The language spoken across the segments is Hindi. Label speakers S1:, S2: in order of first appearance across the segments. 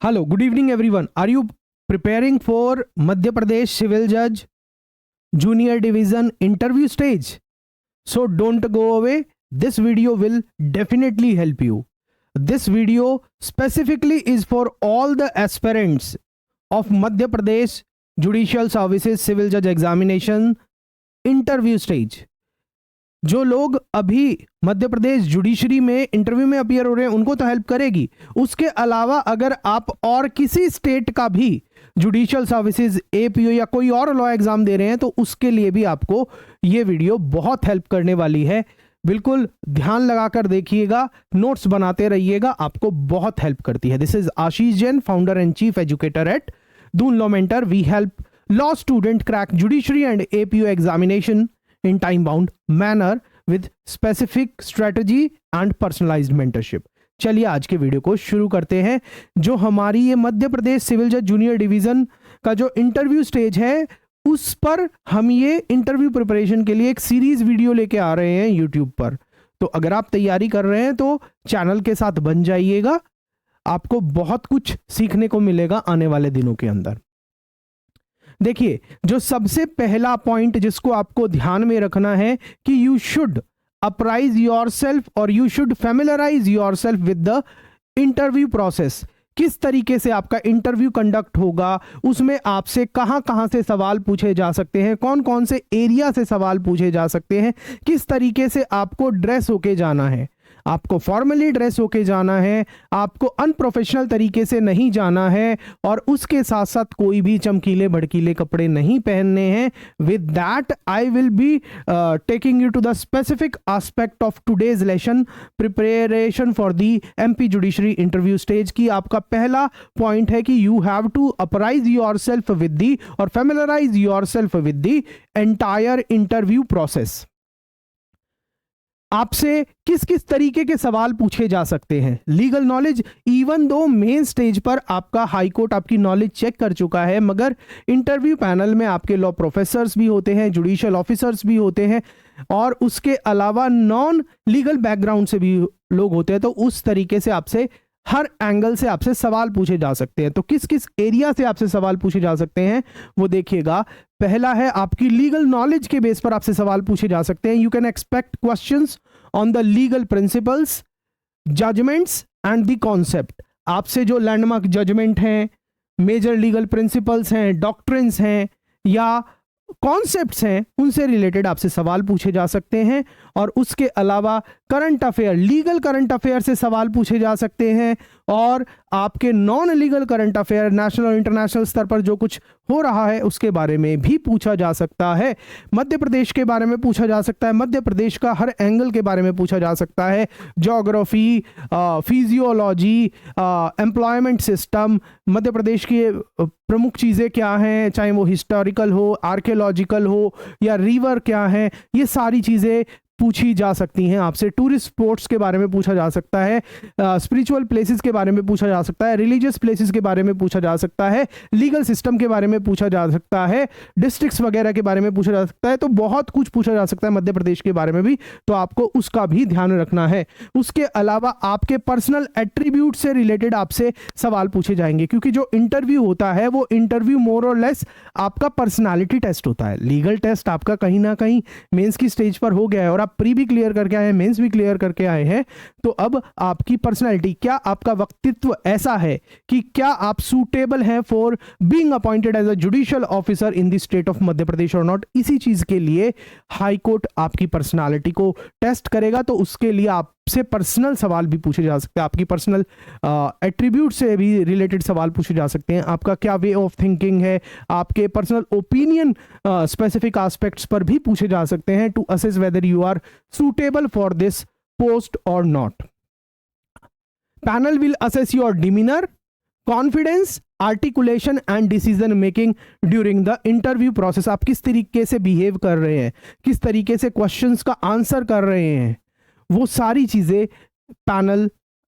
S1: Hello, good evening everyone. Are you preparing for Madhya Pradesh Civil Judge Junior Division interview stage? So don't go away. This video will definitely help you. This video specifically is for all the aspirants of Madhya Pradesh Judicial Services Civil Judge Examination interview stage. जो लोग अभी मध्य प्रदेश जुडिशरी में इंटरव्यू में अपीयर हो रहे हैं उनको तो हेल्प करेगी। उसके अलावा अगर आप और किसी स्टेट का भी जुडिशियल सर्विसेज एपीओ या कोई और लॉ एग्जाम दे रहे हैं तो उसके लिए भी आपको ये वीडियो बहुत हेल्प करने वाली है। बिल्कुल ध्यान लगाकर देखिएगा, नोट्स बनाते रहिएगा, आपको बहुत हेल्प करती है। This is Ashish Jain, founder and chief educator at Doon law mentor. We help law student crack judiciary and APO examination in time bound manner with specific strategy and personalized mentorship। चलिए आज के वीडियो को शुरू करते हैं। जो हमारी ये मध्य प्रदेश सिविल जज जूनियर डिवीजन का जो इंटरव्यू स्टेज है उस पर हम ये इंटरव्यू प्रिपरेशन के लिए एक सीरीज वीडियो लेके आ रहे हैं यूट्यूब पर। तो अगर आप तैयारी कर रहे हैं तो चैनल के साथ बन जाइएगा, आपको बहुत कुछ सीखने को मिलेगा आने वाले दिनों के अंदर। देखिए, जो सबसे पहला पॉइंट जिसको आपको ध्यान में रखना है कि यू शुड अप्राइज योरसेल्फ और you should familiarise yourself with the interview process. किस तरीके से आपका इंटरव्यू कंडक्ट होगा, उसमें आपसे कहां कहां से सवाल पूछे जा सकते हैं, कौन कौन से एरिया से सवाल पूछे जा सकते हैं, किस तरीके से आपको ड्रेस होके जाना है। आपको फॉर्मली ड्रेस होके जाना है, आपको अनप्रोफेशनल तरीके से नहीं जाना है और उसके साथ साथ कोई भी चमकीले भड़कीले कपड़े नहीं पहनने हैं। With that I will be taking you to the specific aspect of today's lesson preparation for the MP judiciary interview stage की। आपका पहला पॉइंट है कि you have to apprise yourself with the और familiarise yourself with the entire interview process. आपसे किस किस तरीके के सवाल पूछे जा सकते हैं। Legal knowledge, even though main stage पर आपका हाई कोर्ट आपकी नॉलेज चेक कर चुका है, मगर इंटरव्यू पैनल में आपके लॉ प्रोफेसर्स भी होते हैं, जुडिशियल ऑफिसर्स भी होते हैं और उसके अलावा नॉन लीगल बैकग्राउंड से भी लोग होते हैं। तो उस तरीके से आपसे हर एंगल से आपसे सवाल पूछे जा सकते हैं। तो किस किस एरिया से आपसे सवाल पूछे जा सकते हैं वो देखिएगा। पहला है आपकी लीगल नॉलेज के बेस पर आपसे सवाल पूछे जा सकते हैं। You can expect questions on the legal principles, judgments and the concept. आपसे जो लैंडमार्क जजमेंट हैं, मेजर लीगल प्रिंसिपल्स हैं, डॉक्ट्रिन्स हैं या कॉन्सेप्ट्स हैं, उनसे रिलेटेड आपसे सवाल पूछे जा सकते हैं। और उसके अलावा current affair, legal current affair से सवाल पूछे जा सकते हैं और आपके non legal current affair, national और इंटरनेशनल स्तर पर जो कुछ हो रहा है उसके बारे में भी पूछा जा सकता है। मध्य प्रदेश के बारे में पूछा जा सकता है, मध्य प्रदेश का हर एंगल के बारे में पूछा जा सकता है। Geography, physiology, employment system, Madhya Pradesh की प्रमुख चीज़ें क्या हैं, चाहे वो हिस्टोरिकल हो, आर्कियोलॉजिकल हो या रिवर क्या है, ये सारी चीज़ें पूछी जा सकती हैं आपसे। टूरिस्ट स्पॉट्स के बारे में पूछा जा सकता है, स्पिरिचुअल प्लेसेस के बारे में पूछा जा सकता है, रिलीजियस प्लेसेस के बारे में पूछा जा सकता है, लीगल सिस्टम के बारे में पूछा जा सकता है, डिस्ट्रिक्ट्स वगैरह के बारे में पूछा जा सकता है। तो बहुत कुछ पूछा जा सकता है मध्य प्रदेश के बारे में भी, तो आपको उसका भी ध्यान रखना है। उसके अलावा आपके पर्सनल एट्रीब्यूट से रिलेटेड आपसे सवाल पूछे जाएंगे, क्योंकि जो इंटरव्यू होता है वो इंटरव्यू मोर और लेस आपका पर्सनैलिटी टेस्ट होता है। लीगल टेस्ट आपका कहीं ना कहीं मेंस की स्टेज पर हो गया है और आप प्री भी क्लियर करके आए हैं, मेंस भी क्लियर करके आए हैं, तो अब आपकी पर्सनैलिटी, क्या आपका व्यक्तित्व ऐसा है कि क्या आप सूटेबल हैं for being appointed as a judicial officer in the state of Madhya Pradesh और नॉट। इसी चीज के लिए हाई कोर्ट आपकी पर्सनैलिटी को टेस्ट करेगा, तो उसके लिए आपसे पर्सनल सवाल भी पूछे जा सकते हैं, आपकी पर्सनल एट्रीब्यूट से भी रिलेटेड सवाल पूछे जा सकते हैं। आपका क्या वे ऑफ थिंकिंग है, आपके पर्सनल ओपिनियन स्पेसिफिक एस्पेक्ट्स पर भी पूछे जा सकते हैं to assess whether you are suitable for this post or not. Panel will assess your demeanor, confidence, articulation and decision making during the interview process। आप किस तरीके से बिहेव कर रहे हैं, किस तरीके से क्वेश्चंस का आंसर कर रहे हैं, वो सारी चीजें पैनल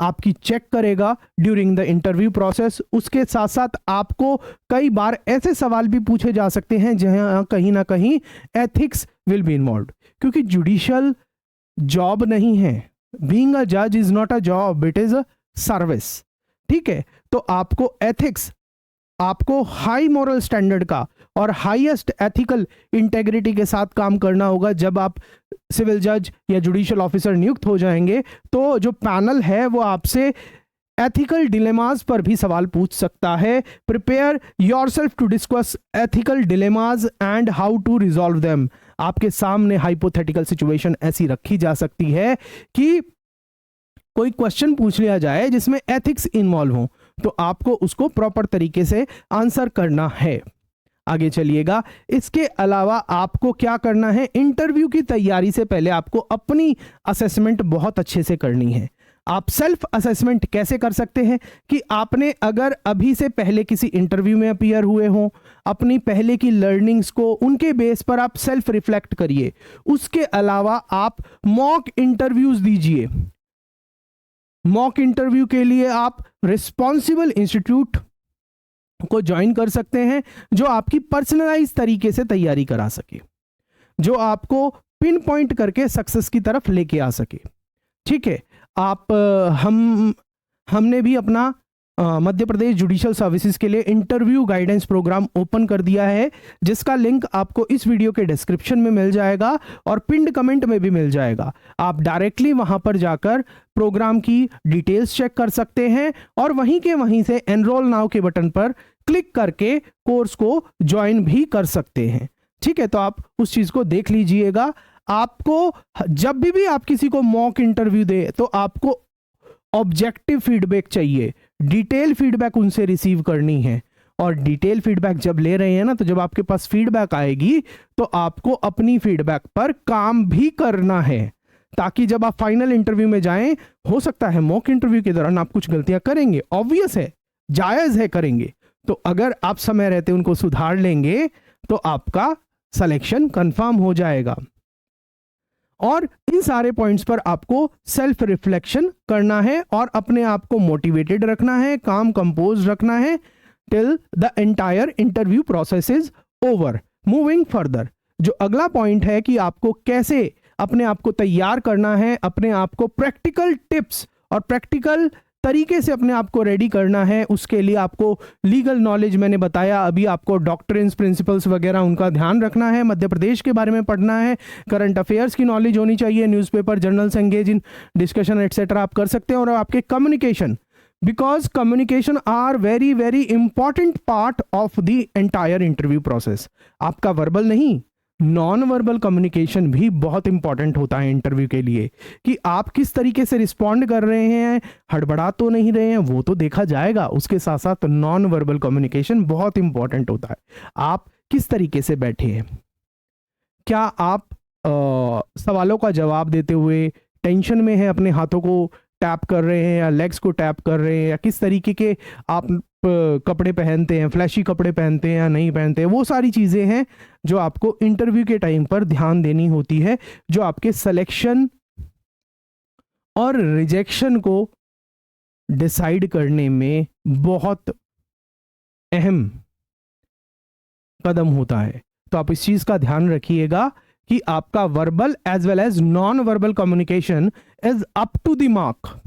S1: आपकी चेक करेगा ड्यूरिंग द इंटरव्यू प्रोसेस। उसके साथ साथ आपको कई बार ऐसे सवाल भी पूछे जा सकते हैं जहां कहीं ना कहीं एथिक्स विल बी इन्वॉल्व, क्योंकि जुडिशियल जॉब नहीं है। बीइंग अ जज is not a job, it is a service. ठीक है, तो आपको एथिक्स, आपको हाई मोरल स्टैंडर्ड का और हाईएस्ट एथिकल इंटेग्रिटी के साथ काम करना होगा। जब आप सिविल जज या जुडिशियल ऑफिसर नियुक्त हो जाएंगे तो जो पैनल है वो आपसे एथिकल डिलेमास पर भी सवाल पूछ सकता है। Prepare yourself to discuss ethical dilemmas and how to resolve them. आपके सामने हाइपोथेटिकल सिचुएशन ऐसी रखी जा सकती है कि कोई क्वेश्चन पूछ लिया जाए जिसमें एथिक्स इन्वॉल्व हो, तो आपको उसको प्रॉपर तरीके से आंसर करना है। आगे चलिएगा। इसके अलावा आपको क्या करना है, इंटरव्यू की तैयारी से पहले आपको अपनी असेसमेंट बहुत अच्छे से करनी है। आप सेल्फ असेसमेंट कैसे कर सकते हैं कि आपने अगर अभी से पहले किसी इंटरव्यू में अपीयर हुए हों, अपनी पहले की लर्निंग्स को उनके बेस पर आप सेल्फ रिफ्लेक्ट करिए। उसके अलावा आप मॉक इंटरव्यूज दीजिए। मॉक इंटरव्यू के लिए आप रिस्पॉन्सिबल इंस्टीट्यूट को ज्वाइन कर सकते हैं जो आपकी पर्सनलाइज तरीके से तैयारी करा सके, जो आपको पिन पॉइंट करके सक्सेस की तरफ लेके आ सके। ठीक है, आप हमने भी अपना मध्य प्रदेश जुडिशियल सर्विसेज के लिए इंटरव्यू गाइडेंस प्रोग्राम ओपन कर दिया है, जिसका लिंक आपको इस वीडियो के डिस्क्रिप्शन में मिल जाएगा और पिंड कमेंट में भी मिल जाएगा। आप डायरेक्टली वहां पर जाकर प्रोग्राम की डिटेल्स चेक कर सकते हैं और वहीं के वहीं से एनरोल नाउ के बटन पर क्लिक करके कोर्स को ज्वाइन भी कर सकते हैं। ठीक है, तो आप उस चीज को देख लीजिएगा। आपको जब भी आप किसी को मॉक इंटरव्यू दे तो आपको ऑब्जेक्टिव फीडबैक चाहिए, डिटेल फीडबैक उनसे रिसीव करनी है। और डिटेल फीडबैक जब ले रहे हैं ना, तो जब आपके पास फीडबैक आएगी तो आपको अपनी फीडबैक पर काम भी करना है, ताकि जब आप फाइनल इंटरव्यू में जाएं, हो सकता है मॉक इंटरव्यू के दौरान आप कुछ गलतियां करेंगे, ऑब्वियस है, जायज है, करेंगे। तो अगर आप समय रहते उनको सुधार लेंगे तो आपका सिलेक्शन कंफर्म हो जाएगा। और इन सारे पॉइंट्स पर आपको सेल्फ रिफ्लेक्शन करना है और अपने आप को मोटिवेटेड रखना है, काम कंपोज रखना है till the entire interview process is over. Moving further, जो अगला पॉइंट है कि आपको कैसे अपने आप को तैयार करना है, अपने आप को प्रैक्टिकल टिप्स और प्रैक्टिकल तरीके से अपने आप को रेडी करना है। उसके लिए आपको लीगल नॉलेज, मैंने बताया अभी, आपको डॉक्ट्रिन्स, प्रिंसिपल्स वगैरह उनका ध्यान रखना है, मध्य प्रदेश के बारे में पढ़ना है, करंट अफेयर्स की नॉलेज होनी चाहिए, newspaper, journals, engage in discussion etcetera आप कर सकते हैं। और आपके communication, because communication are very very important part of the entire interview process. आपका वर्बल नहीं, नॉन वर्बल कम्युनिकेशन भी बहुत इंपॉर्टेंट होता है इंटरव्यू के लिए, कि आप किस तरीके से रिस्पॉन्ड कर रहे हैं, हड़बड़ा तो नहीं रहे हैं, वो तो देखा जाएगा। उसके साथ साथ नॉन वर्बल कम्युनिकेशन बहुत इंपॉर्टेंट होता है। आप किस तरीके से बैठे हैं, क्या आप सवालों का जवाब देते हुए टेंशन में हैं, अपने हाथों को टैप कर रहे हैं या लेग्स को टैप कर रहे हैं, या किस तरीके के आप कपड़े पहनते हैं, फ्लैशी कपड़े पहनते हैं या नहीं पहनते हैं, वो सारी चीज़ें हैं जो आपको इंटरव्यू के टाइम पर ध्यान देनी होती है, जो आपके सिलेक्शन और रिजेक्शन को डिसाइड करने में बहुत अहम कदम होता है। तो आप इस चीज़ का ध्यान रखिएगा कि आपका verbal as well as non verbal communication is up to the mark.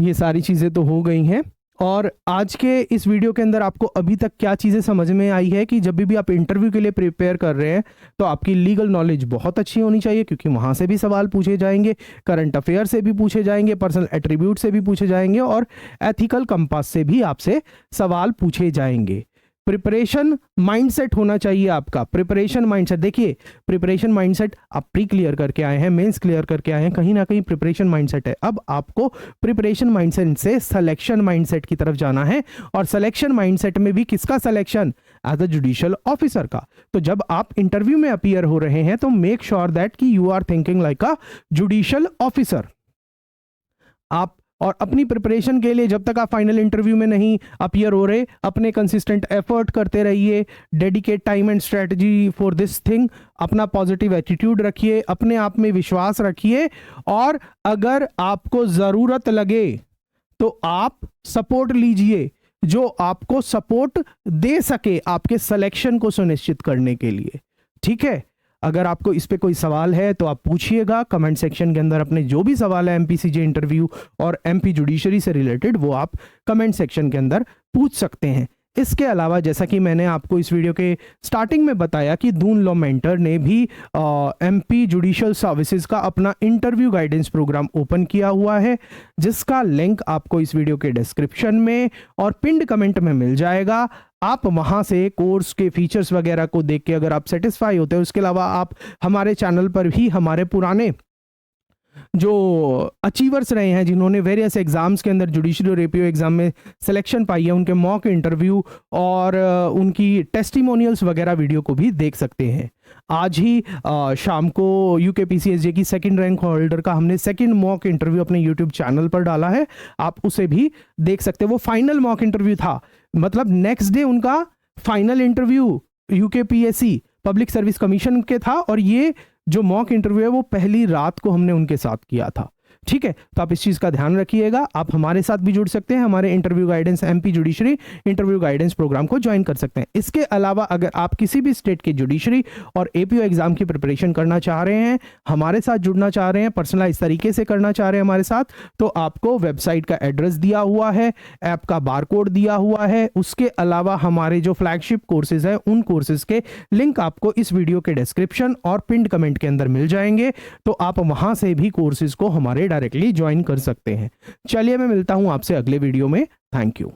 S1: ये सारी चीजें तो हो गई हैं। और आज के इस वीडियो के अंदर आपको अभी तक क्या चीज़ें समझ में आई है कि जब भी आप इंटरव्यू के लिए प्रिपेयर कर रहे हैं तो आपकी लीगल नॉलेज बहुत अच्छी होनी चाहिए, क्योंकि वहाँ से भी सवाल पूछे जाएंगे, करंट अफेयर से भी पूछे जाएंगे, पर्सनल एट्रीब्यूट से भी पूछे जाएंगे और एथिकल कंपास से भी आपसे सवाल पूछे जाएंगे। प्रिपरेशन माइंडसेट होना चाहिए आपका। प्रिपरेशन माइंडसेट, देखिए प्रिपरेशन माइंडसेट आप प्री क्लियर करके आए हैं, मेंस क्लियर करके आए हैं, कहीं ना कहीं प्रिपरेशन माइंडसेट है। अब आपको प्रिपरेशन माइंडसेट से सिलेक्शन माइंडसेट की तरफ जाना है, और सिलेक्शन माइंडसेट में भी किसका selection, as a judicial officer का। तो जब आप इंटरव्यू में अपीयर हो रहे हैं तो मेक श्योर दैट कि you are thinking like a judicial officer. आप और अपनी प्रिपरेशन के लिए जब तक आप फाइनल इंटरव्यू में नहीं अपीयर हो रहे, अपने कंसिस्टेंट एफर्ट करते रहिए, dedicate time and strategy for this thing, अपना पॉजिटिव एटीट्यूड रखिए, अपने आप में विश्वास रखिए, और अगर आपको ज़रूरत लगे तो आप सपोर्ट लीजिए जो आपको सपोर्ट दे सके आपके सिलेक्शन को सुनिश्चित करने के लिए। ठीक है, अगर आपको इस पे कोई सवाल है तो आप पूछिएगा कमेंट सेक्शन के अंदर। अपने जो भी सवाल है एमपीसीजे इंटरव्यू और एमपी जुडिशरी से रिलेटेड वो आप कमेंट सेक्शन के अंदर पूछ सकते हैं। इसके अलावा जैसा कि मैंने आपको इस वीडियो के स्टार्टिंग में बताया कि दून लॉ मेंटर ने भी एमपी जुडिशियल सर्विसेज का अपना इंटरव्यू गाइडेंस प्रोग्राम ओपन किया हुआ है, जिसका लिंक आपको इस वीडियो के डिस्क्रिप्शन में और पिंड कमेंट में मिल जाएगा। आप वहां से कोर्स के फीचर्स वगैरह को देख के अगर आप सेटिस्फाई होते हैं, उसके अलावा आप हमारे चैनल पर भी हमारे पुराने जो अचीवर्स रहे हैं जिन्होंने वेरियस एग्जाम्स के अंदर जुडिशरी और एपीओ एग्जाम में सिलेक्शन पाई है, उनके मॉक इंटरव्यू और उनकी टेस्टिमोनियल्स वगैरह वीडियो को भी देख सकते हैं। आज ही शाम को यूकेपीसीएसजे की सेकंड रैंक होल्डर का हमने सेकंड मॉक इंटरव्यू अपने यूट्यूब चैनल पर डाला है, आप उसे भी देख सकते हैं। वो फाइनल मॉक इंटरव्यू था, मतलब नेक्स्ट डे उनका final interview UKPSC public service commission के था, और ये जो मॉक इंटरव्यू है वो पहली रात को हमने उनके साथ किया था। ठीक है, तो आप इस चीज़ का ध्यान रखिएगा। आप हमारे साथ भी जुड़ सकते हैं, हमारे interview guidance MP judiciary interview guidance program को ज्वाइन कर सकते हैं। इसके अलावा अगर आप किसी भी स्टेट के जुडिशरी और एपीओ एग्जाम की प्रिपरेशन करना चाह रहे हैं, हमारे साथ जुड़ना चाह रहे हैं, पर्सनलाइज तरीके से करना चाह रहे हैं हमारे साथ, तो आपको वेबसाइट का एड्रेस दिया हुआ है, ऐप का बारकोड दिया हुआ है। उसके अलावा हमारे जो फ्लैगशिप कोर्सेज हैं उन कोर्सेज के लिंक आपको इस वीडियो के डिस्क्रिप्शन और पिंड कमेंट के अंदर मिल जाएंगे, तो आप वहां से भी कोर्सेज को हमारे डायरेक्टली ज्वाइन कर सकते हैं। चलिए मैं मिलता हूं आपसे अगले वीडियो में। Thank you.